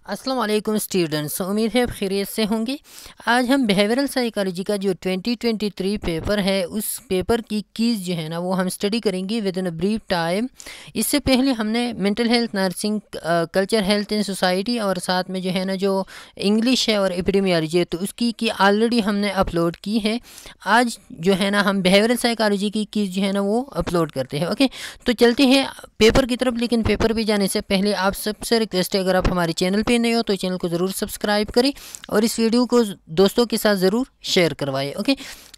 अस्सलाम वालेकुम स्टूडेंट्स, उम्मीद है आप खैरियत से होंगे। आज हम बिहेवियरल साइकोलॉजी का जो 2023 पेपर है उस पेपर की कीज़ जो है ना वो हम स्टडी करेंगे with in a brief time. इससे पहले हमने mental health, nursing, culture, health in society और साथ में जो है ना जो इंग्लिश है और एपिडेमियोलॉजी है तो उसकी की ऑलरेडी हमने अपलोड की है। आज जो है ना हम बिहेवियरल साइकोलॉजी की कीज़ जो है ना वो अपलोड करते हैं। ओके, तो चलते हैं पेपर की तरफ। लेकिन पेपर पे जाने से पहले आप सबसे रिक्वेस्ट है, अगर आप हमारे चैनल पे नए हो तो चैनल को ज़रूर सब्सक्राइब करें और इस वीडियो को दोस्तों के साथ ज़रूर शेयर करवाएं। ओके,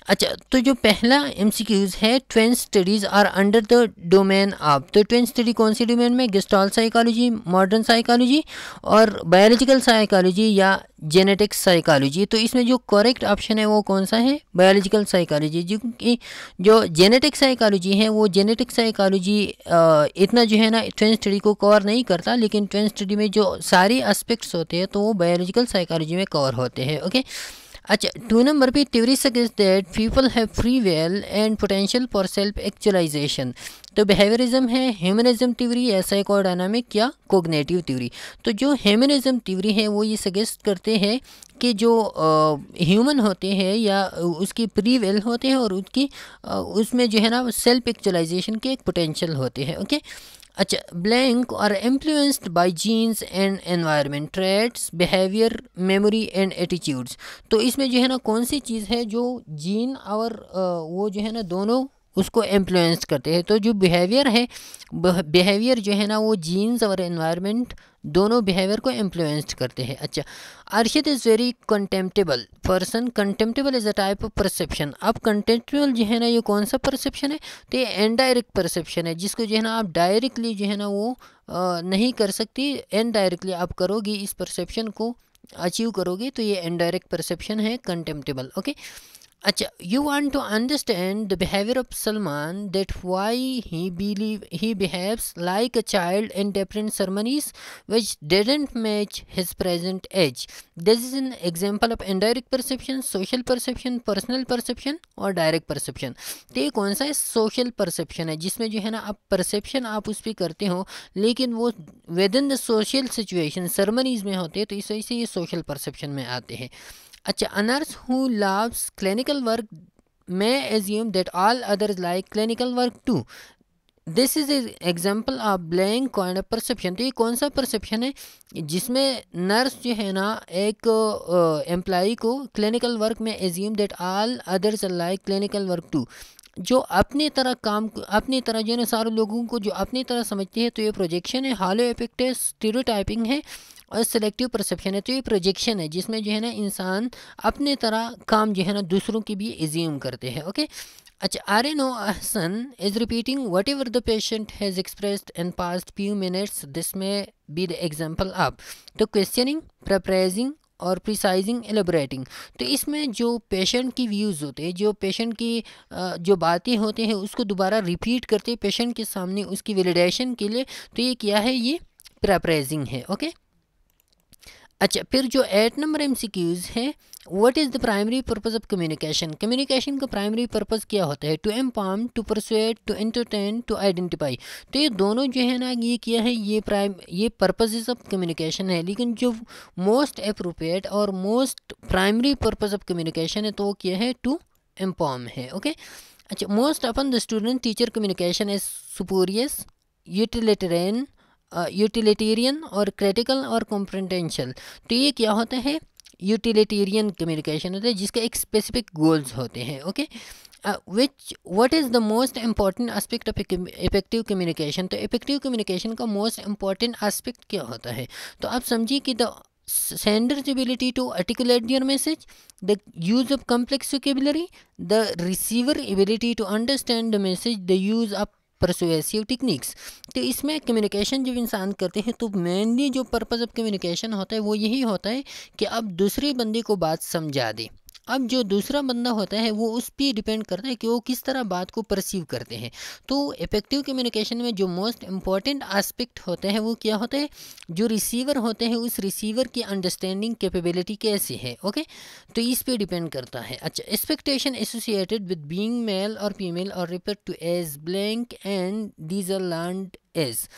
अच्छा, तो जो पहला एमसीक्यूज है, twin studies are under the domain of. तो ट्वेन स्टडी कौन सी डोमेन में? गेस्टाल्ट साइकोलॉजी, मॉडर्न साइकोलॉजी और बायोलॉजिकल साइकोलॉजी या जेनेटिक्स साइकोलॉजी। तो इसमें जो करेक्ट ऑप्शन है वो कौन सा है? Biological psychology. क्योंकि जो जेनेटिक साइकोलॉजी है वो जेनेटिक साइकोलॉजी इतना जो है ना ट्वेन स्टडी को कवर नहीं करता, लेकिन ट्वेन स्टडी में जो सारे एस्पेक्ट्स होते हैं तो वो बायोलॉजिकल साइकोलॉजी में कवर होते हैं। ओके, अच्छा, 2 नंबर पे theory suggest that people have free will and potential for self actualization. तो बिहेवियरिज्म है, ह्यूमनिज्म थ्योरी या साइकोडायनामिक या कोग्निटिव थ्योरी। तो जो ह्यूमनिज्म थ्योरी है वो ये सजेस्ट करते हैं कि जो ह्यूमन होते हैं या उसकी फ्री विल होते हैं और उसमें जो है ना सेल्फ एक्चुअलाइजेशन के एक पोटेंशियल होते हैं। ओके, अच्छा, ब्लैंक और influenced by genes and environment, traits, behaviour, memory and attitudes. तो इसमें जो है ना कौन सी चीज़ है जो जीन और वो जो है ना दोनों उसको इन्फ्लुएंस करते हैं। तो जो बिहेवियर है, बिहेवियर जो है ना वो जीन्स और एनवायरनमेंट दोनों बिहेवियर को इन्फ्लुएंस्ड करते हैं। अच्छा, Arshad is very contemptible person. Contemptible is a type of perception. अब कंटेम्प्टेबल जो है ना ये कौन सा परसेप्शन है? तो ये इनडायरेक्ट परसेप्शन है, जिसको जो है ना आप डायरेक्टली जो है ना वो नहीं कर सकती, इनडायरेक्टली आप करोगी, इस परसेप्शन को अचीव करोगे, तो ये इनडायरेक्ट परसेप्शन है कंटेम्प्टेबल। ओके, अच्छा, you want to understand the behavior of Salman, that why he behaves like a child in different ceremonies which didn't match his present age. This is an example of indirect perception, social perception, personal perception और direct perception. तो ये कौन सा है? social perception है, जिसमें जो है ना आप perception आप उस पर करते हो लेकिन वो within the social situation ceremonies में होते हैं, तो इस वजह से ये social perception में आते हैं। अच्छा, a nurse who loves clinical work may assume that all others like clinical work too. This is example of blank kind of perception. तो ये कौन सा परसेप्शन है जिसमें नर्स जो है ना एक एम्प्लॉई को क्लिनिकल वर्क में assume that all others like clinical work too. जो अपनी तरह काम, अपनी तरह जो है ना सारे लोगों को जो अपनी तरह समझते हैं, तो ये प्रोजेक्शन है, हालो इफेक्ट है, स्टीरियोटाइपिंग है और सेलेक्टिव परसेप्शन है। तो ये प्रोजेक्शन है जिसमें जो है ना इंसान अपने तरह काम जो है ना दूसरों की भी एज्यूम करते हैं। ओके, अच्छा, RNO Ahsan is repeating whatever the patient has expressed in past few minutes. This may be the example of तो questioning, paraphrasing और प्रिसाइजिंग, एलेबरेटिंग। तो इसमें जो पेशेंट की व्यूज़ होते हैं, जो पेशेंट की जो बातें होते हैं उसको दोबारा रिपीट करते हैं पेशेंट के सामने उसकी वैलिडेशन के लिए। तो ये क्या है? ये पैराफ्रेजिंग है। ओके, अच्छा, फिर जो 8 नंबर MCQs है, what is the primary purpose of communication. Communication का प्राइमरी पर्पस क्या होता है? To inform, to persuade, to entertain, to identify. तो ये दोनों जो है ना ये क्या है? ये पर्पसेस ऑफ कम्युनिकेशन है, लेकिन जो मोस्ट अप्रोप्रिएट और most primary purpose of communication है तो वो क्या है? टू इन्फॉर्म है। ओके, अच्छा, most often the student teacher communication is spurious, utilitarian और क्रिटिकल और कॉम्प्रिहेंशियल। तो ये क्या होता है? यूटिलिटेरियन कम्युनिकेशन होता है जिसके एक स्पेसिफिक गोल्स होते हैं। Okay, what is the most important aspect of effective communication. तो इफेक्टिव कम्युनिकेशन का मोस्ट इम्पॉर्टेंट एस्पेक्ट क्या होता है? तो आप समझिए कि the sender's ability to articulate their message, the use of complex vocabulary, the receiver ability to understand the message, the use of persuasive techniques. तो इसमें कम्युनिकेशन जब इंसान करते हैं तो मेनली जो पर्पज़ ऑफ कम्युनिकेशन होता है वो यही होता है कि आप दूसरे बंदे को बात समझा दें। अब जो दूसरा बंदा होता है वो उस पर डिपेंड करता है कि वो किस तरह बात को परसीव करते हैं। तो इफेक्टिव कम्युनिकेशन में जो मोस्ट इम्पॉर्टेंट एस्पेक्ट होते हैं वो क्या होता है? जो रिसीवर होते हैं उस रिसीवर की अंडरस्टैंडिंग कैपेबिलिटी कैसी है। ओके, तो इस पे डिपेंड करता है। अच्छा, expectation associated with being male और फीमेल और refer to as blank and these are learned as.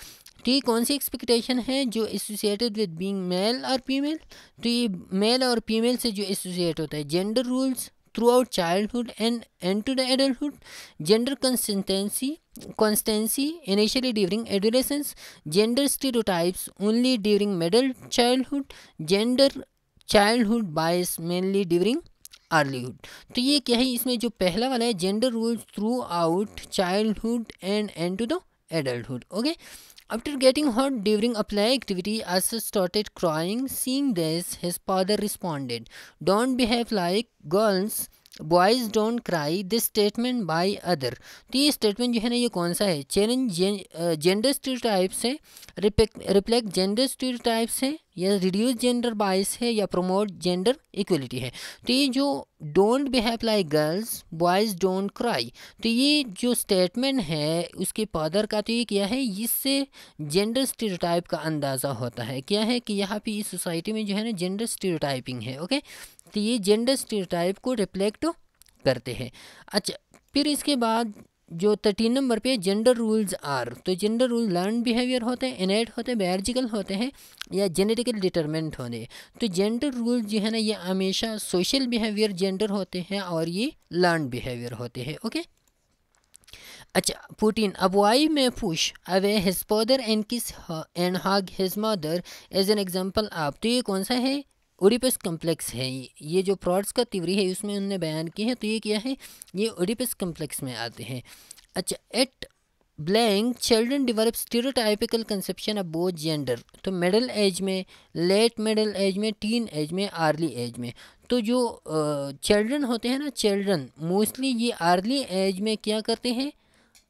तो ये कौन सी एक्सपेक्टेशन है जो एसोसिएटेड विद बीइंग मेल और फीमेल, तो ये मेल और फीमेल से जो एसोसिएट होता है। Gender rules throughout childhood and into the adulthood, gender constancy initially during adolescence, gender stereotypes only during middle childhood, gender childhood bias mainly during early hood. तो ये क्या है, इसमें जो पहला वाला है gender roles throughout childhood and and to the adulthood. Okay, after getting hurt during a play activity, Asa started crying. Seeing this, his father responded, "Don't behave like girls. Boys don't cry." This statement by other, तो ये statement जो है ना ये कौन सा है, challenge gender stereotypes है, रिफ्लेक्ट जेंडर स्टीरियोटाइप्स है, या रिड्यूस जेंडर बायस है, या प्रमोट जेंडर इक्वलिटी है। तो ये जो don't behave like girls boys don't cry, तो ये जो स्टेटमेंट है उसके फादर का, तो ये क्या है, इससे जेंडर स्टीरियोटाइप का अंदाज़ा होता है। क्या है कि यहाँ पे इस सोसाइटी में जो है ना जेंडर स्टीरियोटाइपिंग है। ओके, तो ये जेंडर स्टीरियोटाइप को रिफ्लेक्ट करते हैं। अच्छा, फिर इसके बाद जो 13 नंबर पे जेंडर रूल्स आर, तो जेंडर रूल लर्न बिहेवियर होते हैं, इनेट होते हैं, बायोलॉजिकल होते हैं, या जेनेटिकल डिटरमिनेंट होते हैं। तो जेंडर रूल जो है ना ये हमेशा सोशल बिहेवियर जेंडर होते हैं और ये लर्न बिहेवियर होते हैं। ओके, अच्छा 14, a boy may push away his father and kiss her and hug his mother as an example of, तो ये कौन सा है, ओडिपस कम्प्लेक्स है। ये जो फ्रॉड्स का थ्योरी है उसमें उन्होंने बयान की है, तो ये क्या है, ये ओडिपस कम्प्लेक्स में आते हैं। अच्छा, at blank children develop stereotypical conception of both gender, तो मिडिल एज में, लेट मिडिल एज में, टीन एज में, अर्ली एज में। तो जो चिल्ड्रन होते हैं ना, चिल्ड्रन मोस्टली ये अर्ली एज में क्या करते हैं,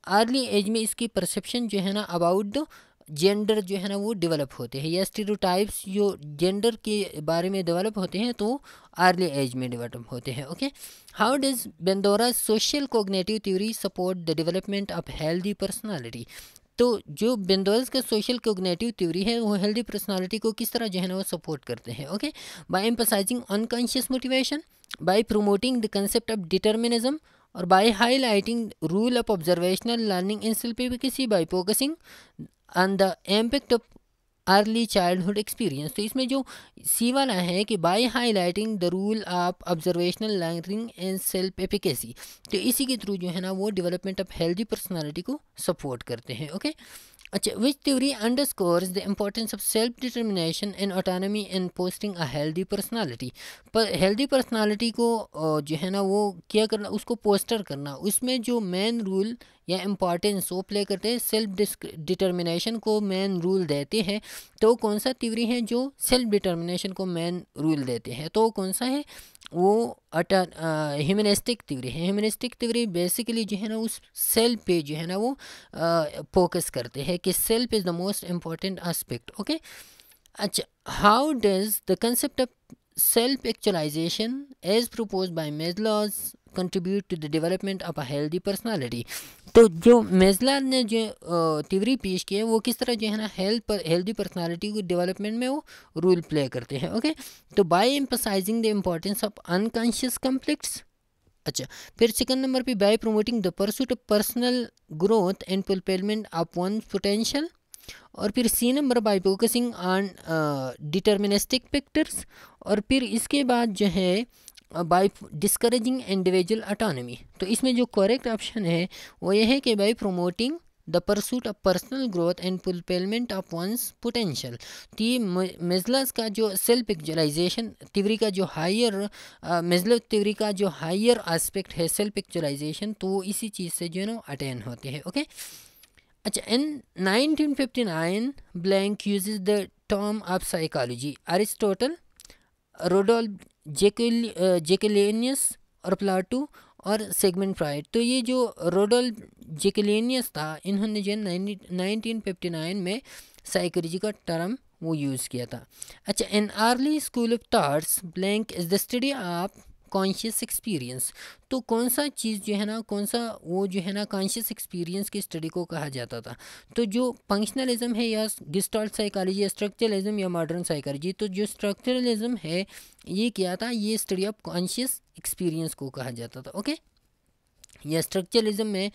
अर्ली एज में इसकी परसेप्शन जो है ना अबाउट द जेंडर जो है ना वो डेवलप होते हैं, या स्टीरियोटाइप्स जो जेंडर के बारे में डेवलप होते हैं तो अर्ली एज में डेवलप होते हैं। Okay, how does Bandura social cognitive theory support the development of healthy personality, तो जो बेंडोरास का सोशल कोग्निटिव थ्योरी है वो हेल्दी पर्सनालिटी को किस तरह जो है ना वो सपोर्ट करते हैं। Okay, by emphasizing unconscious motivation, by promoting the concept of determinism, और by highlighting role of observational learning in self efficacy, by focusing on the impact of early childhood experience. तो इसमें जो सी वाला है कि by highlighting the role of observational learning and self efficacy, तो इसी के थ्रू जो है ना वो डेवलपमेंट ऑफ हेल्दी पर्सनालिटी को सपोर्ट करते हैं। ओके, अच्छा, विच theory underscores the importance of self determination and autonomy in posting a healthy personality, पर हेल्दी पर्सनालिटी को जो है ना वो क्या करना, उसको पोस्टर करना, उसमें जो मेन रूल या इम्पॉर्टेंस वो प्ले करते हैं, सेल्फ डिटर्मिनेशन को मेन रूल देते हैं। तो कौन सा थ्योरी है जो सेल्फ डिटर्मिनेशन को मेन रूल देते हैं, तो कौन सा है, वो ह्यूमनिस्टिक थ्योरी है। ह्यूमनिस्टिक थ्योरी बेसिकली जो है ना उस सेल्फ पे जो है ना वो फोकस करते हैं कि self is the most important aspect. Okay, अच्छा, how does the concept of self actualization as propose by Maslow's contribute to the development of a healthy personality, तो जो मेस्लो ने जो थ्योरी पेश की है वो किस तरह जो है ना हेल्दी पर्सनालिटी को डेवलपमेंट में वो रोल प्ले करते हैं। ओके, तो by emphasizing the importance of unconscious conflicts. अच्छा, फिर सेकंड नंबर पे by promoting the pursuit of personal growth and fulfilment of one potential, और फिर C number by focusing on deterministic factors, और फिर इसके बाद जो है बाय डिस्करेजिंग इंडिविजुअल ऑटोनॉमी। तो इसमें जो करेक्ट ऑप्शन है वो ये है कि by promoting the pursuit of personal growth and fulfilment of one's potential. तो ये मेस्लो का जो सेल्फ एक्चुअलाइजेशन थ्योरी का जो हायर मेस्लो थ्योरी का जो हायर एस्पेक्ट है सेल्फ एक्चुअलाइजेशन, तो इसी चीज़ से जो है ना अटेन होते हैं। ओके, अच्छा, in 1959 blank uses the term of psychology, Aristotle, Rudolf Goclenius और प्लाटो और सेगमेंट फ्राइड। तो ये जो रोडोल्फ जेकेलेनियस था इन्होंने जो 1959 में साइकोलॉजी का टर्म वो यूज़ किया था। अच्छा, in early school of thoughts blank is the study of conscious experience, तो कौन सा चीज़ जो है ना, कौन सा वो जो है ना कॉन्शियस एक्सपीरियंस की स्टडी को कहा जाता था। तो जो फंक्शनलिज्म है या गेस्टाल्ट साइकोलॉजी या स्ट्रक्चरलिज्म या मॉडर्न साइकोलॉजी, तो जो स्ट्रक्चरलिज्म है ये क्या था, ये स्टडी ऑफ कॉन्शियस एक्सपीरियंस को कहा जाता था। ओके, या स्ट्रक्चरलिज्म में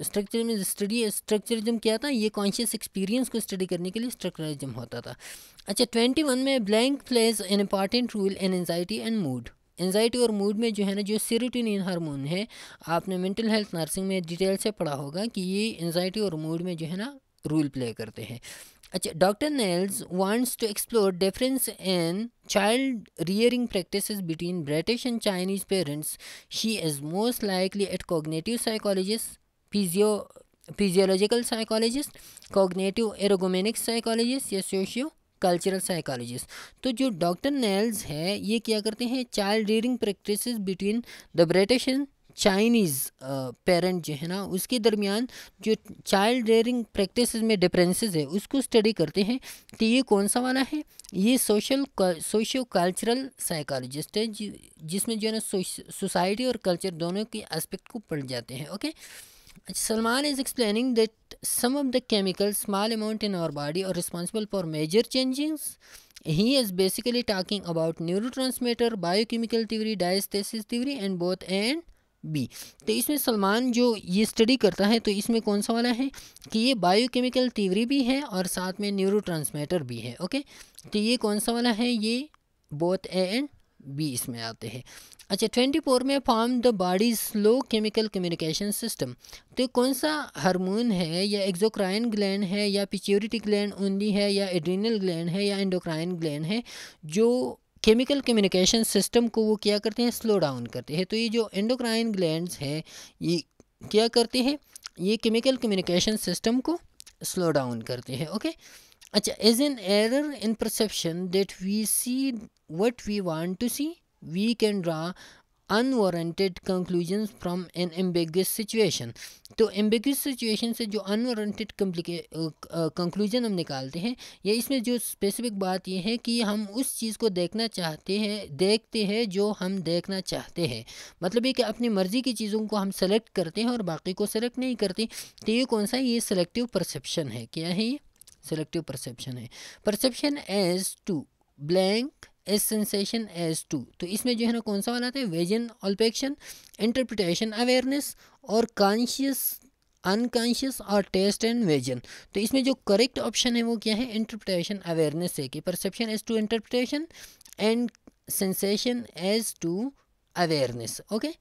स्ट्रक्चरलिज्म क्या था, ये कॉन्शियस एक्सपीरियंस को स्टडी करने के लिए स्ट्रक्चरलिज्म होता था। अच्छा 21 में blank plays an important role in anxiety and mood. Anxiety और मूड में जो है ना, जो सेरोटोनिन हार्मोन है, आपने मेंटल हेल्थ नर्सिंग में डिटेल से पढ़ा होगा कि ये एंजाइटी और मूड में जो है ना रोल प्ले करते हैं। अच्छा doctor Nels wants to explore difference in child rearing practices between British and Chinese parents. She is most likely a cognitive psychologist, physiological psychologist, cognitive ergonomics psychologist या socio cultural psychologist. तो जो doctor nails है ये क्या करते हैं, child rearing practices between the British and Chinese parent जो है ना उसके दरमियान जो चाइल्ड रेयरिंग प्रैक्टिसेस में डिफरेंसेस है उसको स्टडी करते हैं। तो ये कौन सा वाला है, ये सोशियो कल्चरल साइकोलॉजिस्ट है, जिसमें जो है ना सोसाइटी और कल्चर दोनों के एस्पेक्ट को पढ़ जाते हैं। Okay Salman is explaining that some of the chemicals small amount in our body are responsible for major changes. He is basically talking about neurotransmitter, biochemical theory, diastasis theory and both and B. तो इसमें सलमान जो ये study करता है तो इसमें कौन सा वाला है कि ये बायोकेमिकल थ्योरी भी है और साथ में न्यूरोट्रांसमीटर भी है। ओके तो ये कौन सा वाला है, ये बोथ ए एंड बी इसमें आते हैं। अच्छा 24 में form the body slow chemical communication system. तो कौन सा हार्मोन है, या एक्सोक्राइन ग्लैंड है या पिट्यूटरी ग्लैंड ओनली है या एड्रिनल ग्लैंड है या एंडोक्राइन ग्लैंड है, जो केमिकल कम्युनिकेशन सिस्टम को वो क्या करते हैं, स्लो डाउन करते हैं। तो ये जो एंडोक्राइन ग्लैंड्स है ये क्या करते हैं, ये केमिकल कम्युनिकेशन सिस्टम को स्लो डाउन करते हैं। ओके अच्छा is an error in perception that we see what we want to see, we can draw unwarranted conclusions from an ambiguous situation. तो एम्बिगुअस सिचुएशन से जो अनवारंटेड कंक्लूजन हम निकालते हैं, या इसमें जो स्पेसिफिक बात यह है कि हम उस चीज़ को देखते हैं जो हम देखना चाहते हैं। मतलब ये कि अपनी मर्ज़ी की चीज़ों को हम सेलेक्ट करते हैं और बाकी को सेलेक्ट नहीं करते। तो ये कौन सा है, ये सेलेक्टिव परसेप्शन है। क्या है ये, सेलेक्टिव परसेप्शन है। Perception as to blank as sensation as to. तो इसमें जो है ना कौन सा वाला आता है, विजन, ऑल्फेक्शन, इंटरप्रिटेशन, अवेयरनेस और कॉन्शियस, अनकॉन्शियस और टेस्ट एंड विजन। तो इसमें जो करेक्ट ऑप्शन है वो क्या है, इंटरप्रिटेशन अवेयरनेस है कि perception as to interpretation and sensation as to awareness. Okay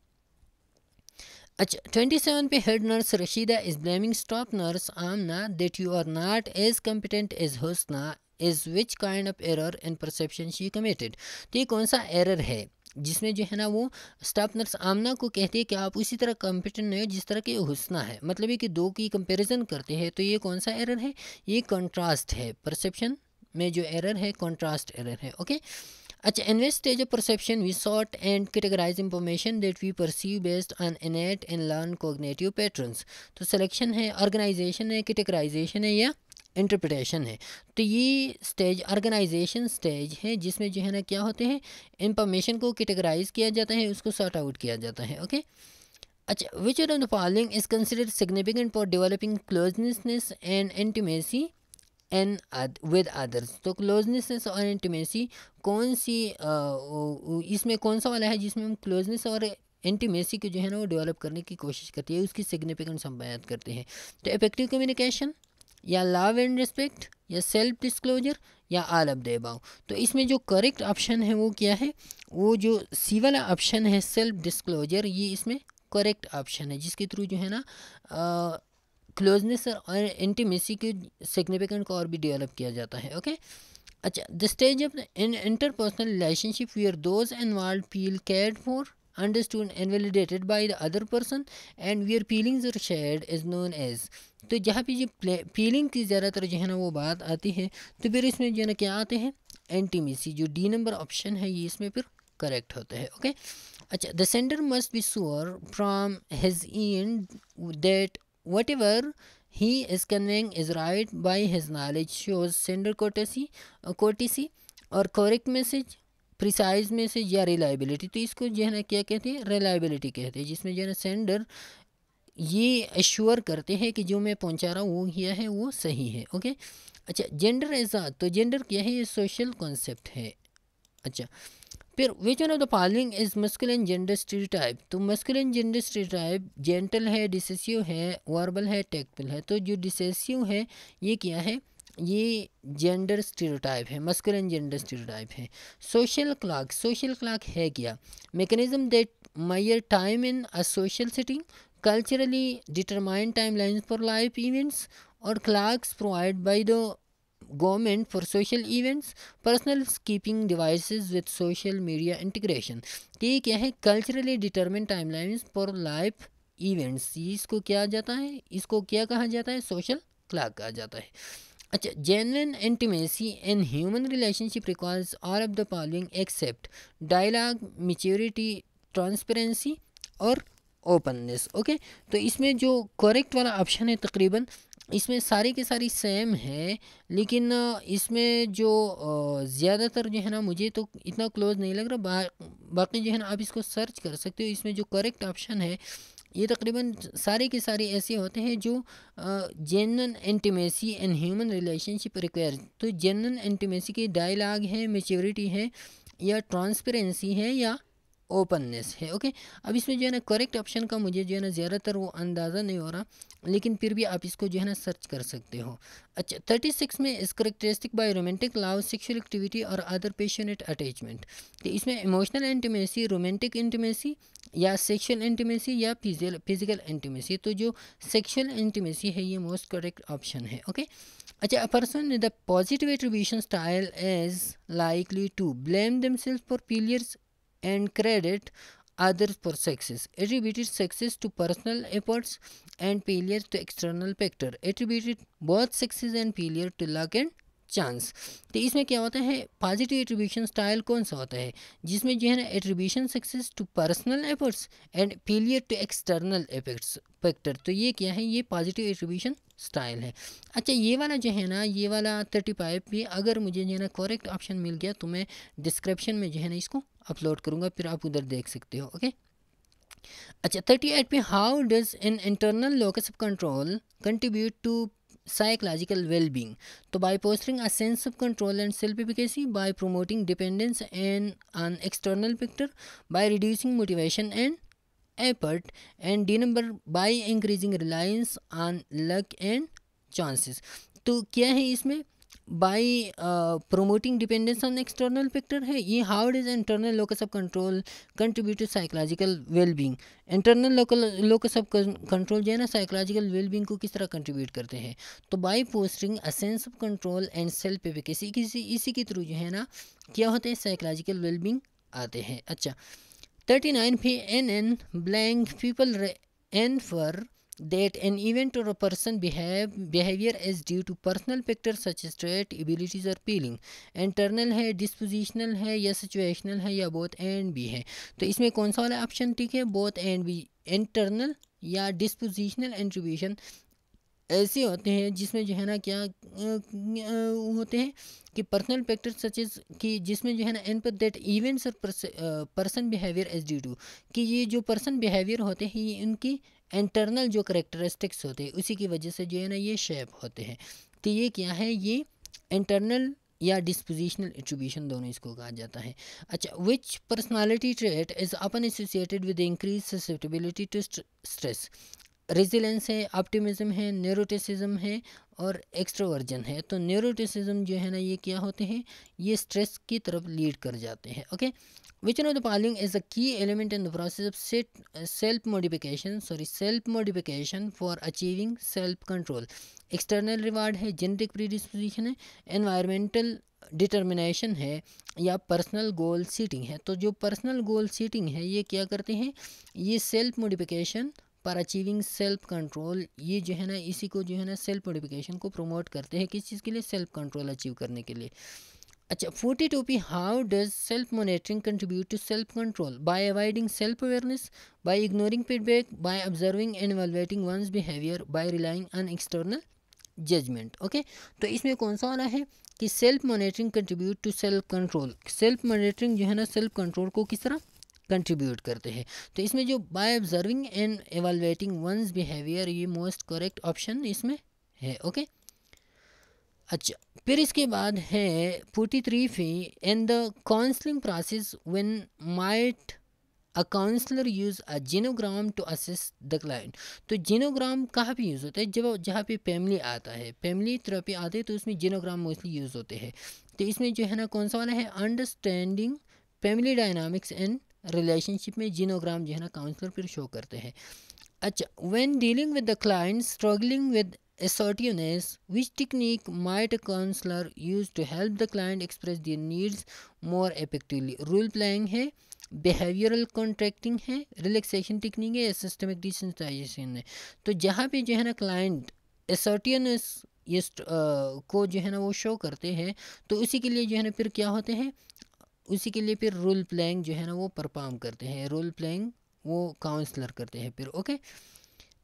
अच्छा 27 पे head nurse Rashida is blaming staff nurse Amna that you are not as competent as Husna is which kind of error in perception she committed. तो ये कौन सा error है जिसमें जो है ना वो स्टाफ नर्स आमना को कहती है कि आप उसी तरह कॉम्पिटेंट नहीं हो जिस तरह के हुस्ना है। मतलब ये कि दो की कंपैरिजन करते हैं। तो ये कौन सा एरर है, ये कॉन्ट्रास्ट है। परसेप्शन में जो एरर है कॉन्ट्रास्ट एरर है। ओके अच्छा invest stage of perception we sort and categorize information that we perceive based on innate and learn cognitive patterns. तो सिलेक्शन है, ऑर्गेनाइजेशन है, कैटेगराइजेशन है या इंटरप्रिटेशन है। तो ये स्टेज ऑर्गेनाइजेशन स्टेज है जिसमें जो है ना क्या होते हैं, इंफॉर्मेशन को कैटेगराइज किया जाता है, उसको सॉर्ट आउट किया जाता है। ओके अच्छा विच of the following is considered significant for developing closeness and intimacy and with others. तो क्लोजनेस और इंटीमेसी कौन सी इसमें कौन सा वाला है जिसमें हम क्लोजनेस और इंटीमेसी को जो है ना वो डेवलप करने की कोशिश करती है, उसकी सिग्निफिकेंस हम बयान करते हैं। तो इफेक्टिव कम्युनिकेशन या लव एंड रिस्पेक्ट या सेल्फ डिस्क्लोजर या ऑल ऑफ द अबव। तो इसमें जो करेक्ट ऑप्शन है वो क्या है, वो जो सी वाला ऑप्शन है सेल्फ डिस्क्लोजर, ये इसमें करेक्ट ऑप्शन है जिसके थ्रू जो है ना क्लोजनेस और इंटीमेसी के सिग्निफिकेंट को और भी डेवलप किया जाता है। ओके अच्छा the stage of in interpersonal relationship where those involve feel cared for, understood and validated by the other person and where feelings are shared is known as। तो जहाँ पे जो फीलिंग की ज़्यादातर जो है ना वो बात आती है तो फिर इसमें जो है ना क्या आते हैं, इंटीमेसी। जो डी नंबर ऑप्शन है ये इसमें फिर करेक्ट होता है। ओके अच्छा the sender must be sure from his and that whatever he is conveying is right by his knowledge shows sender courtesy और correct message, प्रिसाइज मैसेज या रिलायबिलिटी। तो इसको जो है ना क्या कहते हैं, रिलायबिलिटी कहते हैं, जिसमें जो है ना सेंडर ये एश्योर करते हैं कि जो मैं पहुंचा रहा हूँ वो किया है वो सही है। ओके अच्छा जेंडर ऐसा, तो जेंडर क्या है, ये सोशल कॉन्सेप्ट है। अच्छा फिर which one of the following is masculine gender stereotype. तो मस्कुलिन जेंडर स्टीरियोटाइप जेंटल है, डिसेसिव है, वर्बल है, टेक्टफुल है। तो जो डिसेसिव है ये क्या है, ये जेंडर स्टीरियोटाइप है, मस्कुलिन जेंडर स्टीरियोटाइप है। सोशल क्लॉक, सोशल क्लॉक है क्या, mechanism that measure time in a social setting, culturally determined time lines for life events, और clocks provide by the government for social events, personal keeping devices with social media integration. ये क्या है, culturally determined timelines for life events, इसको क्या जाता है, इसको क्या कहा जाता है, सोशल क्लॉक कहा जाता है। अच्छा, genuine intimacy in human relationship requires all of the following except dialogue, maturity, transparency और ओपननेस। ओके, तो इसमें जो करेक्ट वाला ऑप्शन है तकरीबन इसमें सारी की सारी सेम है, लेकिन इसमें जो ज़्यादातर जो है ना मुझे तो इतना क्लोज नहीं लग रहा। बाकी जो है ना आप इसको सर्च कर सकते हो। इसमें जो करेक्ट ऑप्शन है ये तकरीबन सारे के सारे ऐसे होते हैं जो genuine intimacy and human relationship require. तो जेन्युइन इंटीमेसी की डायलॉग है, मैच्योरिटी है, या ट्रांसपेरेंसी है, या ओपननेस है। ओके, अब इसमें जो है ना करेक्ट ऑप्शन का मुझे जो है ना ज़्यादातर वो अंदाज़ा नहीं हो रहा, लेकिन फिर भी आप इसको जो है ना सर्च कर सकते हो। अच्छा, 36 में इस characteristic by romantic love, sexual activity और अदर पैशनेट अटैचमेंट। तो इसमें इमोशनल इंटीमेसी, रोमांटिक इंटीमेसी, या सेक्सुअल इंटीमेसी, या फिजिकल इंटीमेसी। तो जो सेक्सुअल इंटीमेसी है ये मोस्ट करेक्ट ऑप्शन है। ओके, अच्छा, a person with a positive attribution style is likely to blame themselves for failures and credit others for success. Attributed success to personal efforts and failure to external factor. Attributed both success and failure to luck and chance. तो इसमें क्या होता है, positive attribution style कौन सा होता है, जिसमें जो है ना attribution success to personal efforts and failure to external effects factor. तो ये क्या है, ये पॉजिटिव एट्रीब्यूशन स्टाइल है। अच्छा, ये वाला जो है ना, ये वाला 35 भी अगर मुझे जो है ना करेक्ट ऑप्शन मिल गया तो मैं डिस्क्रिप्शन में जो है ना इसको अपलोड करूँगा, फिर आप उधर देख सकते हो। ओके, अच्छा, 38 पे how does an internal locus of control contribute to psychological well-being। तो by fostering a sense of control and self-efficacy, by promoting dependence and on external factor, by reducing motivation and effort, and D number by increasing reliance on luck and chances। तो क्या है इसमें, by promoting dependence on external factor है। ये how does internal locus of control contribute to psychological wellbeing. Internal locus of control जो है ना psychological wellbeing को किस तरह कंट्रीब्यूट करते हैं, तो by fostering a sense of control and self efficacy, इसी के थ्रू जो है ना क्या होते हैं, साइकोलॉजिकल वेलबींग आते हैं। अच्छा, 39 पे an blank people infer that an event or a person behavior is due to personal factors such as trait, abilities or feeling। internal है, dispositional है, या situational है, या both and भी है। तो इसमें कौन सा वाला ऑप्शन ठीक है, both and भी। internal या dispositional attribution ऐसे होते हैं जिसमें जो है ना क्या होते हैं कि पर्सनल फैक्टर सच एज कि जिसमें जो है ना इन पर दैट इवेंट्स और person behaviour as due to, कि ये जो पर्सन बिहेवियर होते हैं ये इनकी इंटरनल जो करेक्टरिस्टिक्स होते हैं उसी की वजह से जो है ना ये शेप होते हैं। तो ये क्या है, ये इंटरनल या डिस्पोजिशनल एट्रीब्यूशन दोनों इसको कहा जाता है। अच्छा, which personality trait is often associated with increase susceptibility to stress. Resilience है, ऑप्टिमिज्म है, न्यूरोटिसिज्म है, और एक्सट्रोवर्जन है। तो न्यूरोटिसिज्म जो है ना ये क्या होते हैं, ये स्ट्रेस की तरफ लीड कर जाते हैं। Okay, which one of the following is a key element in the process of self modification for achieving self control. External reward है, जेनेटिक प्रीडिस्पोजिशन है, एनवायरमेंटल डिटर्मिनेशन है, या पर्सनल गोल सीटिंग है। तो जो पर्सनल गोल सीटिंग है ये क्या करते हैं, ये सेल्फ मॉडिफिकेशन पर अचीविंग सेल्फ कंट्रोल, ये जो है ना इसी को जो है ना सेल्फ मॉडिफिकेशन को प्रमोट करते हैं, किस चीज़ के लिए, सेल्फ कंट्रोल अचीव करने के लिए। अच्छा, 42 पे how does self monitoring contribute to self control. By avoiding self awareness, by ignoring feedback, by observing and evaluating one's behaviour, by relying on external judgement. Okay, तो इसमें कौन सा वाला है कि self monitoring contribute to self control. Self monitoring जो है ना सेल्फ कंट्रोल को किस तरह कंट्रीब्यूट करते हैं। तो इसमें जो by observing and evaluating ones behaviour, ये मोस्ट करेक्ट ऑप्शन इसमें है। ओके, अच्छा, फिर इसके बाद है 43 फी in the counselling process when might a counsellor use a genogram to assist the client. तो जीनोग्राम कहाँ पे यूज़ होता है? जब जहाँ पे फैमिली आता है, फैमिली थेरेपी आते हैं तो उसमें जीनोग्राम मोस्टली यूज़ होते हैं। तो इसमें जो है ना कौन सा वाला है, understanding family dynamics and relationship में जीनोग्राम जो है ना काउंसलर फिर शो करते हैं। अच्छा, when dealing with the client struggling with assertiveness, which technique might a counselor use to help the client express their needs more effectively? Role playing है, behavioural contracting है, रिलैक्सेशन टेक्निक है या systemic desensitization है। तो जहाँ पे जो है ना क्लाइंट असर्टिवनेस ये को जो है ना वो शो करते हैं, तो उसी के लिए जो है ना फिर क्या होते हैं, उसी के लिए फिर रोल प्लेइंग जो है ना वो परफॉर्म करते हैं, रोल प्लेइंग वो काउंसलर करते हैं फिर। ओके।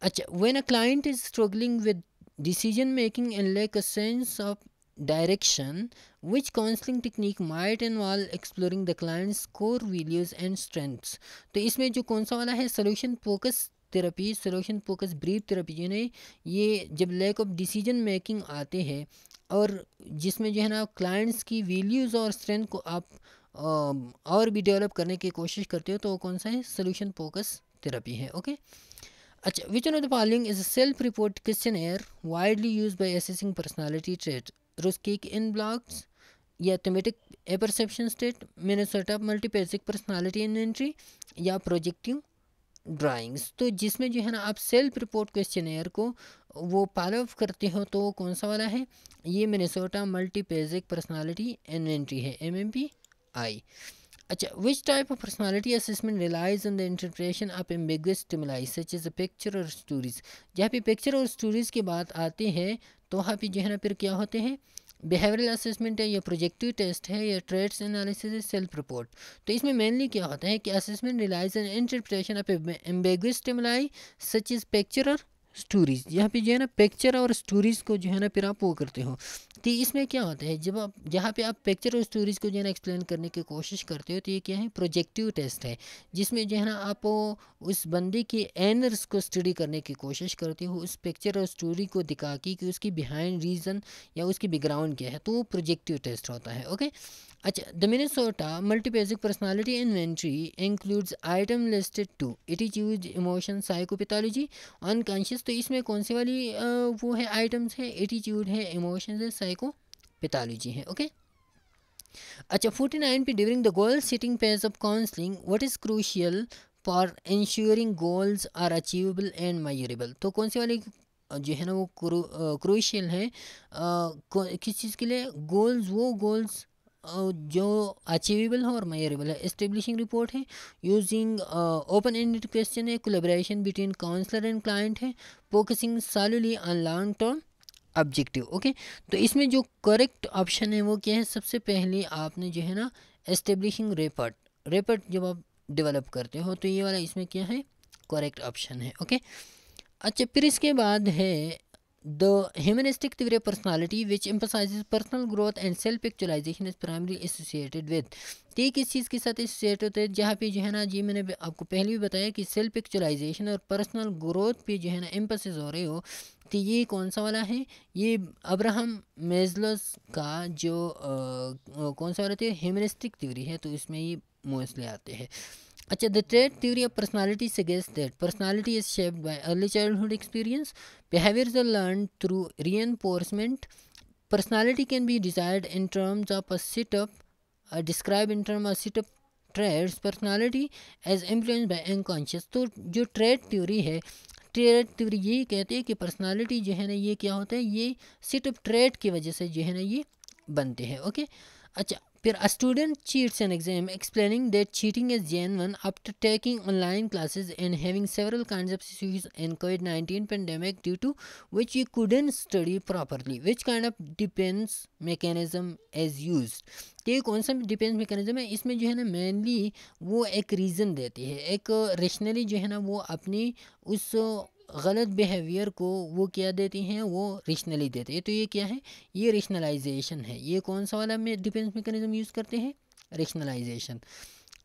अच्छा, when a client is struggling with decision making and lake a sense of direction, which counseling technique might involve exploring the client's core values and strengths? तो इसमें जो कौन सा वाला है, solution focus therapy, solution focus brief therapy जो है ये जब लैक ऑफ डिसीजन मेकिंग आते हैं और जिसमें जो है ना क्लाइंट्स की वैल्यूज़ और स्ट्रेंथ को आप और भी डेवलप करने की कोशिश करते हो, तो वो कौन सा है, सोल्यूशन फोकस थेरेपी है। ओके। अच्छा, which one of the following is a self report questionnaire widely used by assessing personality trait? Rorschach ink blots या thematic apperception test, Minnesota multiphasic personality inventory या projective drawings? तो जिसमें जो है ना आप सेल्फ रिपोर्ट क्वेश्चनर को वो फॉलो अप करते हो, तो कौन सा वाला है, ये मिनेसोटा मल्टीपेसिक पर्सनालिटी इन्वेंट्री है, MMPI। अच्छा, which type of personality assessment relies on the interpretation of ambiguous stimuli such as a picture और स्टोरीज? जहाँ पे पिक्चर और स्टोरीज की बात आती है तो वहाँ पे जो है ना फिर क्या होते हैं, बिहेवियरल असेसमेंट है या प्रोजेक्टिव टेस्ट है या ट्रेड्स एनालिसिस है, सेल्फ रिपोर्ट। तो इसमें मेनली क्या होता है कि assessment relies on interpretation of ambiguous stimuli such as picture और स्टोरीज। यहाँ पे जो है ना पिक्चर और स्टोरीज़ को जो है ना फिर आप वो करते हो। तो इसमें क्या होता है, जब आप जहाँ पे आप पिक्चर और स्टोरीज़ को जो है ना एक्सप्लेन करने की कोशिश करते हो, तो ये क्या है, प्रोजेक्टिव टेस्ट है, जिसमें जो है ना आप उस बंदे के एनर्स को स्टडी करने की कोशिश करते हो, उस पिक्चर और स्टोरी को दिखा के कि उसकी बिहाइंड रीज़न या उसकी बैकग्राउंड क्या है, तो वो प्रोजेक्टिव टेस्ट होता है। ओके। अच्छा, the Minnesota multiphasic personality inventory includes item listed to attitude, emotion, psychopathology, unconscious. तो इसमें कौन सी वाली वो है आइटम्स है, एटीट्यूड है, इमोशंस है, साइकोपैथोलॉजी है। ओके। अच्छा, 49 पे during the goal setting phase of counselling what is crucial for ensuring goals are achievable and measurable? तो कौन सी वाली जो है ना वो क्रूशियल है किस चीज़ के लिए, गोल्स, वो गोल्स जो अचीवेबल हो और मेजरेबल है। एस्टेब्लिशिंग रिपोर्ट है, यूजिंग ओपन एंडेड क्वेश्चन है, collaboration between counsellor and client है, focusing solidly on long term objective. Okay. तो इसमें जो करेक्ट ऑप्शन है वो क्या है, सबसे पहले आपने जो है ना एस्टेब्लिशिंग रिपोर्ट, रिपोर्ट जब आप डेवलप करते हो तो ये वाला इसमें क्या है, करेक्ट ऑप्शन है। ओके। अच्छा, फिर इसके बाद है the humanistic theory of personality which emphasizes personal growth and self actualization is primary associated with. तो ये किस चीज़ के साथ एसोसिएट होते हैं, जहाँ पे जो है ना जी मैंने आपको पहले भी बताया कि सेल्फ एक्चुअलाइजेशन और पर्सनल ग्रोथ पे जो है ना एम्फसिस हो रहे हो। तो ये कौन सा वाला है, ये अब्राहम मेजलोस का जो कौन सा वाला थे, ह्यूमनिस्टिक थ्योरी है, तो इसमें ये मोस्टली आते हैं। अच्छा, the trait theory of personality suggests that personality is shaped by early childhood experience. Behaviors are learned through reinforcement. Personality can be desired in terms of a sit-up, described in terms of sit-up traits. Personality as influenced by unconscious. तो जो trait theory है, trait theory यही कहते हैं कि personality जो है ना ये क्या होता है, ये सिर्फ ट्रेट की वजह से जो है ना ये बनते हैं। ओके। अच्छा, फिर a student cheats an exam explaining that cheating is genuine after taking online classes and having several kinds of issues in COVID-19 pandemic due to which he couldn't study properly. Which kind of defense mechanism is used? तो ये कौन सा defence mechanism है, इसमें जो है ना mainly वो एक रीज़न देती है, एक रेशनली जो है ना वो अपनी उस गलत बिहेवियर को वो क्या देती हैं, वो रेशनली देते हैं। तो ये क्या है, ये रेशनलाइजेशन है। ये कौन सा वाला में डिफेंस मैकेनिज्म यूज़ करते हैं, रेशनलाइजेशन।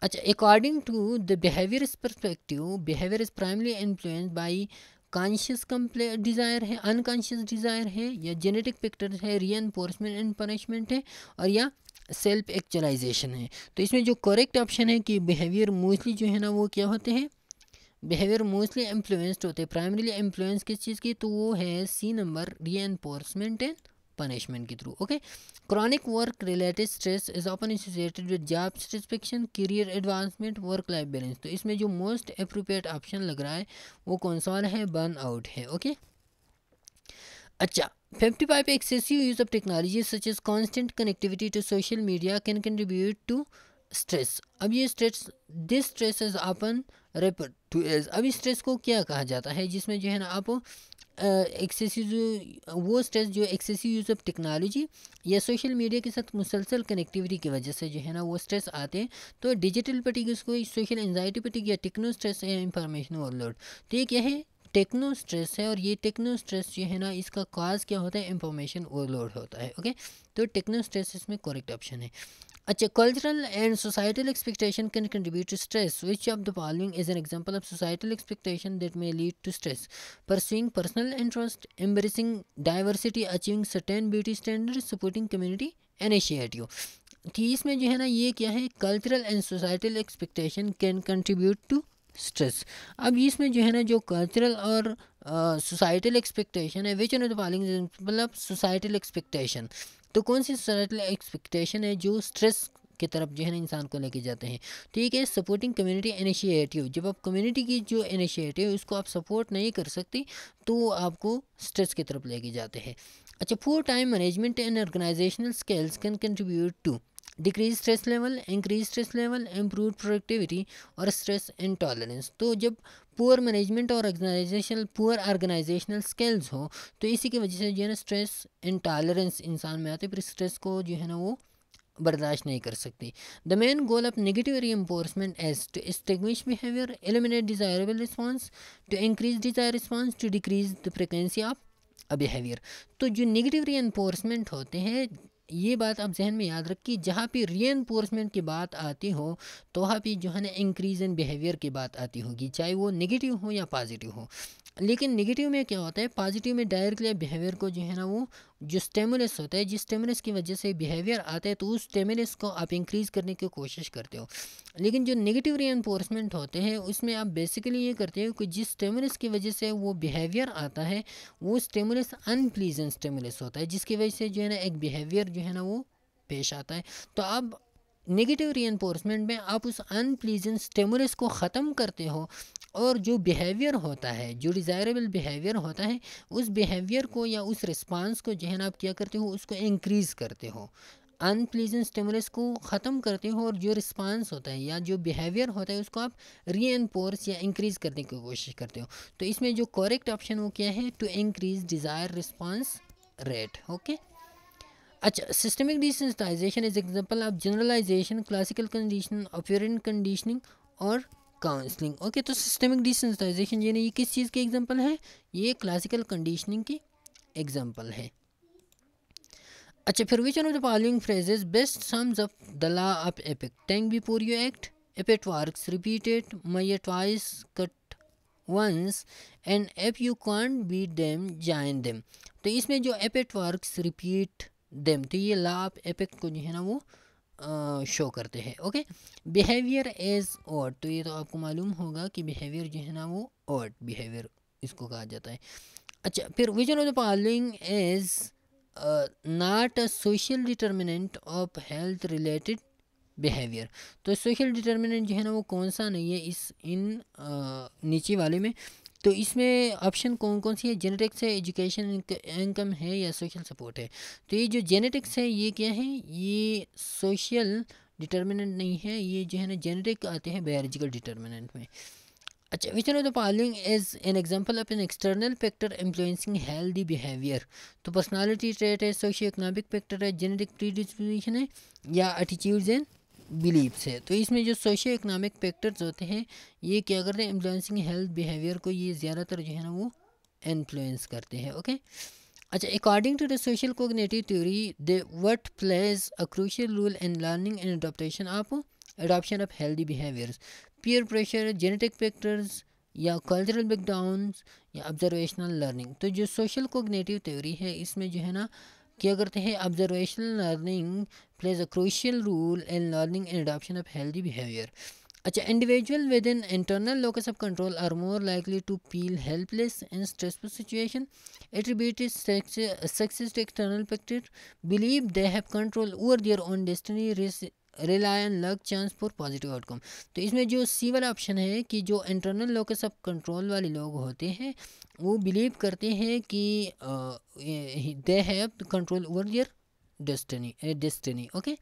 अच्छा, according to the behaviourist perspective, behaviour is primary influenced by conscious desire है, अनकॉन्शियस डिज़ायर है, या जेनेटिक फैक्टर है, रीइंफोर्समेंट एंड पनिशमेंट है, और या सेल्फ एक्चुअलाइजेशन है। तो इसमें जो करेक्ट ऑप्शन है कि बिहेवियर मोस्टली जो है ना वो क्या होते हैं, बिहेवियर मोस्टली इन्फ्लुएंस्ड होते हैं, प्राइमरीली इन्फ्लुएंस किस चीज़ की, तो वो है C number, reinforcement and punishment के through. Okay, chronic work related stress is often associated with job satisfaction, career advancement, work life balance. तो इसमें जो मोस्ट अप्रोप्रिएट ऑप्शन लग रहा है वो कौन सा वाला है, बर्न आउट है। ओके, अच्छा, 55 excessive use of technology such as constant connectivity to social media can contribute to stress. अब ये stress, this stress is often referred to as, अब इस स्ट्रेस को क्या कहा जाता है, जिसमें जो है ना आप एक्सेसिव वो स्ट्रेस जो एक्सेसिव यूज़ ऑफ टेक्नोलॉजी या सोशल मीडिया के साथ मुसलसल कनेक्टिविटी की वजह से जो है ना वो स्ट्रेस आते हैं। तो डिजिटल फटीग, इसको सोशल एंजाइटी फटीग या टेक्नो स्ट्रेस या इंफॉर्मेशन ओवरलोड। तो ये क्या है, टेक्नो स्ट्रेस है, और ये टेक्नो स्ट्रेस जो है ना इसका काज क्या होता है, इंफॉर्मेशन ओवरलोड होता है। ओके, तो टेक्नो स्ट्रेस इसमें करेक्ट ऑप्शन है। अच्छा, cultural and societal expectation can contribute to stress, which of the following is an example of societal expectation that may lead to stress, pursuing personal interest, embracing diversity, achieving certain beauty standard, supporting community initiative. तो इसमें जो है ना ये क्या है, cultural and societal expectation can contribute to stress. अब इसमें जो है ना जो कल्चरल और सोसाइटल एक्सपेक्टेशन है, विच ऑफ द फॉलोइंग मतलब सोसाइटल एक्सपेक्टेशन, तो कौन सी सोसाइटल एक्सपेक्टेशन है जो स्ट्रेस की तरफ जो है ना इंसान को लेके जाते हैं। ठीक है, सपोर्टिंग कम्युनिटी इनिशिएटिव, जब आप कम्युनिटी की जो इनिशिएटिव उसको आप सपोर्ट नहीं कर सकती तो आपको स्ट्रेस की तरफ लेके जाते हैं। अच्छा, poor time management and organizational skills can contribute to decrease stress level, increase stress level, improve productivity और स्ट्रेस इंटॉलरेंस। तो जब पुअर मैनेजमेंट और पुअर ऑर्गेनाइजेशनल स्किल्स हो तो इसी की वजह से जो है ना स्ट्रेस इंटॉलरेंस इंसान में आते, फिर स्ट्रेस को जो है ना वो बर्दाश्त नहीं कर सकती। The main goal of negative reinforcement as to extinguish behaviour, eliminate desirable response, to increase desire response, to decrease the frequency of a behaviour. तो जो नेगेटिव रीइंफोर्समेंट होते हैं, ये बात आप जहन में याद रखिए, जहाँ पे रीइंफोर्समेंट की बात आती हो तो वहाँ पे जो है ना इंक्रीज इन बिहेवियर की बात आती होगी, चाहे वो नेगेटिव हो या पॉजिटिव हो। लेकिन नेगेटिव में क्या होता है, पॉजिटिव में डायरेक्टली बिहेवियर को जो है ना वो जो स्टिमुलस होता है, जिस स्टिमुलस की वजह से बिहेवियर आता है तो उस स्टिमुलस को आप इंक्रीज़ करने की कोशिश करते हो। लेकिन जो नेगेटिव रीइंफोर्समेंट होते हैं उसमें आप बेसिकली ये करते हो कि जिस स्टिमुलस की वजह से वो बिहेवियर आता है वो स्टिमुलस अनप्लीजेंट स्टिमुलस होता है, जिसकी वजह से जो है ना एक बिहेवियर जो है ना वो पेश आता है। तो अब नेगेटिव रीइंफोर्समेंट में आप उस अनप्लीजेंट स्टिमुलस को ख़त्म करते हो और जो बिहेवियर होता है, जो डिज़ायरेबल बिहेवियर होता है, उस बिहेवियर को या उस रिस्पांस को जो है ना आप क्या करते हो, उसको इंक्रीज़ करते हो, अनप्लीजेंट स्टिमुलस को ख़त्म करते हो, और जो रिस्पांस होता है या जो बिहेवियर होता है उसको आप रीइंफोर्स या इंक्रीज़ करने की कोशिश करते हो। तो इसमें जो करेक्ट ऑप्शन वो क्या है, to increase desire response rate. Okay, अच्छा, systemic desensitization is example of generalization, classical conditioning, operant conditioning और काउंसलिंग। ओके, तो सिस्टमिक डिसेंसिटाइजेशन ये किस चीज़ की एग्जांपल है, ये क्लासिकल कंडीशनिंग की एग्जांपल है। अच्छा, फिर which one of the following phrases best sums up the law of effect, think before you act, if it works repeat it, may twice cut once, and if you can't beat them join them. तो इसमें जो if it works repeat them, तो ये law of epic को जो है ना वो शो करते हैं। ओके, बिहेवियर एज ऑड, तो ये तो आपको मालूम होगा कि बिहेवियर जो है ना वो ऑड बिहेवियर इसको कहा जाता है। अच्छा, फिर which one of the following is not a social determinant of health related behaviour. तो सोशल डिटर्मिनेंट जो है ना वो कौन सा नहीं है इस इन नीचे वाले में। तो इसमें ऑप्शन कौन कौन सी है, जेनेटिक्स है, एजुकेशन इनकम है, या सोशल सपोर्ट है। तो ये जो जेनेटिक्स है ये क्या है, ये सोशल डिटर्मिनेंट नहीं है, ये जो है ना जेनेटिक आते हैं बायोलॉजिकल डिटर्मिनेंट में। अच्छा, which one of the following is an example of an external factor influencing healthy behaviour. तो पर्सनालिटी ट्रेट है, सोशियो इकोनॉमिक फैक्टर है, जेनेटिक प्रीडिस्पोजिशन है, या एटीट्यूड्स एंड बिलीव्स है। तो इसमें जो सोशियो इकोनॉमिक फैक्टर्स होते हैं ये क्या करते हैं, इन्फ्लुएंसिंग हेल्थ बिहेवियर को ये ज़्यादातर जो है ना वो इन्फ्लुएंस करते हैं। ओके, अच्छा, according to the social cognitive theory they what plays a crucial role in learning and adoption of healthy behaviors, peer pressure, genetic factors, या कल्चरल बैकग्राउंड्स या ऑब्जर्वेशनल लर्निंग। तो जो सोशल कोग्निटिव थ्योरी है इसमें जो है ना क्या करते हैं, observational learning plays a crucial role in learning and adoption of healthy behaviour. अच्छा, individual with in internal locus of control are more likely to feel helpless in stressful situation, attributed success to external factors, believe they have control over their own destiny, rely on luck chance for positive outcome। तो इसमें जो C वाला option है कि जो internal locus of control वाले लोग होते हैं वो बिलीव करते हैं कि they have control over their destiny. Okay,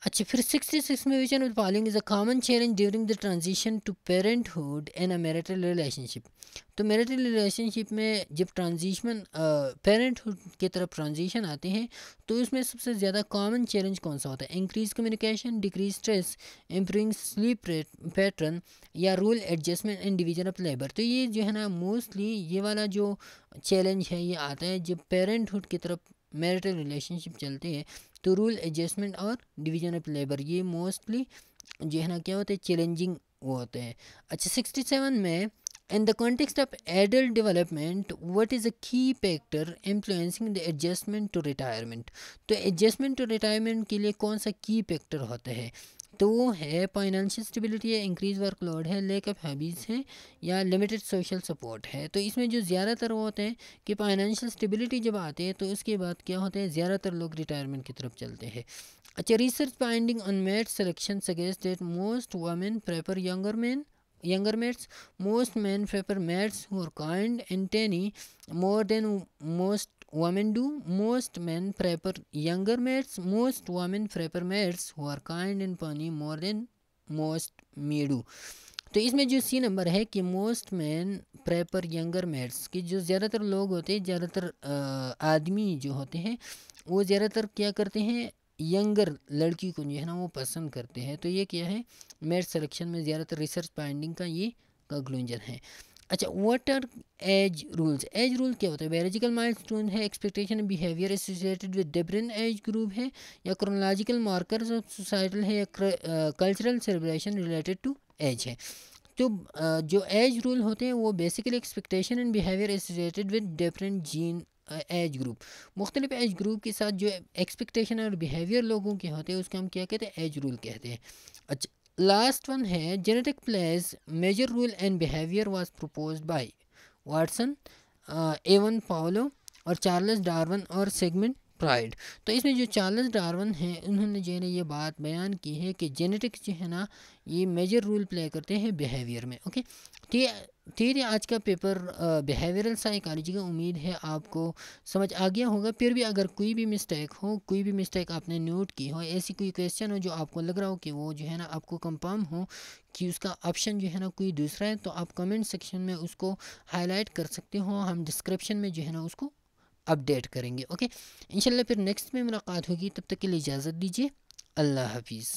अच्छा फिर 66 में which of the following is a common challenge during the transition to parenthood in a marital relationship. तो मैरिटल रिलेशनशिप में जब ट्रांजिशन पेरेंटहुड की तरफ ट्रांजिशन आते हैं तो उसमें सबसे ज़्यादा कॉमन चैलेंज कौन सा होता है? Increase communication, decrease stress, improving sleep pattern या role adjustment and division of labour. तो ये जो है ना मोस्टली ये वाला जो चैलेंज है ये आता है जब पेरेंटहुड की तरफ मैरिटल रिलेशनशिप चलते हैं तो रूल एडजस्टमेंट और डिवीजन ऑफ लेबर ये मोस्टली जो है ना क्या होते हैं, चैलेंजिंग वो होते हैं। अच्छा 67 में in the context of adult development what is a key factor influencing the adjustment to retirement. तो एडजस्टमेंट टू रिटायरमेंट के लिए कौन सा की फैक्टर होता है? तो वो है फाइनेंशियल स्टेबिलिटी है, इंक्रीज वर्कलोड है, लेक ऑफ हैबिट्स है या लिमिटेड सोशल सपोर्ट है। तो इसमें जो ज़्यादातर वो होते हैं कि फाइनेंशियल स्टेबिलिटी जब आते हैं तो उसके बाद क्या होता है, ज़्यादातर लोग रिटायरमेंट की तरफ चलते हैं। अच्छा, research finding on mate selection suggest that most women prefer younger mates, most men prefer mates who are kind and tiny more than most women do, most men prefer younger mates, most women prefer mates who are kind and funny more than most me do। तो इसमें जो सी number है कि most man prefer younger mates कि जो ज़्यादातर लोग होते हैं, ज़्यादातर आदमी जो होते हैं वो ज़्यादातर क्या करते हैं, यंगर लड़की को जो है ना वो पसंद करते हैं। तो ये क्या है, मेट सिलेक्शन में ज़्यादातर रिसर्च फाइंडिंग का ये कंक्लूजन है। अच्छा, what are age rules? Age rule क्या होता है? बायोलॉजिकल माइलस्टोन है, expectation behaviour associated with different age group है या क्रोनोलॉजिकल मार्कर्स ऑफ सोसाइटल है या cultural celebration related to age है। तो जो एज रूल होते हैं वो basically expectation and behaviour associated with different जीन एज ग्रुप, मुख्तलिफ एज ग्रुप के साथ जो एक्सपेक्टेशन और बिहेवियर लोगों के होते हैं उसको हम क्या कहते हैं, एज रूल कहते हैं। अच्छा, लास्ट वन है genetic plays major role and behaviour was proposed by Watson, Ivan Pavlov और चार्ल्स डार्विन और सिगमंड फ्रॉइड। तो इसमें जो चार्ल्स डार्विन हैं उन्होंने जो है ना ये बात बयान की है कि जेनेटिक्स जो है ना ये मेजर रोल प्ले करते हैं बिहेवियर में। ओके, ठीक है, आज का पेपर बिहेवियरल साइकोलॉजी का उम्मीद है आपको समझ आ गया होगा। फिर भी अगर कोई भी मिस्टेक आपने नोट की हो, ऐसी कोई क्वेश्चन हो जो आपको लग रहा हो कि वो जो है ना आपको कंफर्म हो कि उसका ऑप्शन जो है ना कोई दूसरा है, तो आप कमेंट सेक्शन में उसको हाईलाइट कर सकते हो, हम डिस्क्रिप्शन में जो है ना उसको अपडेट करेंगे। ओके, इंशाल्लाह फिर नेक्स्ट में मुलाकात होगी, तब तक के लिए इजाज़त दीजिए, अल्लाह हाफिज़।